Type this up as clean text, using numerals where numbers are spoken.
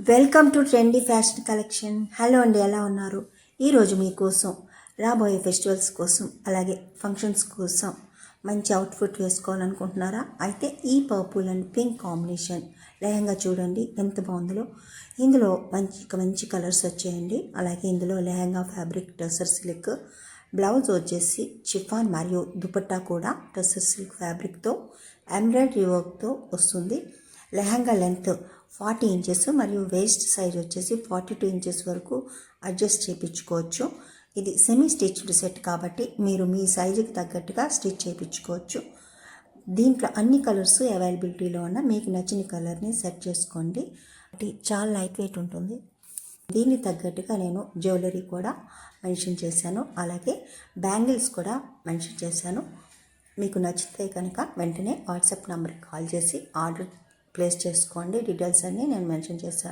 Welcome to trendy fashion collection. Hello అండి, ఎలా ఉన్నారు? ఈరోజు మీకోసం రాబోయే ఫెస్టివల్స్ కోసం అలాగే ఫంక్షన్స్ కోసం మంచి అవుట్ఫిట్ వేసుకోవాలనుకుంటున్నారా? అయితే ఈ purple and pink combination lehenga చూడండి ఎంత బాగుందో. ఇందులో మంచి కలర్స్ వచ్చాయండి. అలాగే ఇందులో lehenga fabric tussar silk, blouse వచ్చేసి చిఫాన్ మరియు దుపట్టా కూడా టసర్ సిల్క్ ఫ్యాబ్రిక్తో ఎంబ్రాయిడరీ వర్క్తో వస్తుంది. లెహంగా లెంత్ 40 ఇంచెస్ మరియు వేస్ట్ సైజ్ వచ్చేసి 42 ఇంచెస్ వరకు అడ్జస్ట్ చేయించుకోవచ్చు. ఇది సెమీ స్టిచ్డ్ సెట్ కాబట్టి మీరు మీ సైజుకి తగ్గట్టుగా స్టిచ్ చేయించుకోవచ్చు. దీంట్లో అన్ని కలర్స్ అవైలబిలిటీలో ఉన్న మీకు నచ్చిన కలర్ని సెట్ చేసుకోండి. చాలా లైట్ వెయిట్ ఉంటుంది. దీనికి తగ్గట్టుగా నేను జ్యువెలరీ కూడా మెన్షన్ చేశాను, అలాగే బ్యాంగిల్స్ కూడా మెన్షన్ చేశాను. మీకు నచ్చితే కనుక వెంటనే వాట్సాప్ నెంబర్కి కాల్ చేసి ఆర్డర్ ప్లేస్ చేసుకోండి. డీటెయిల్స్ అన్నీ నేను మెన్షన్ చేశాను.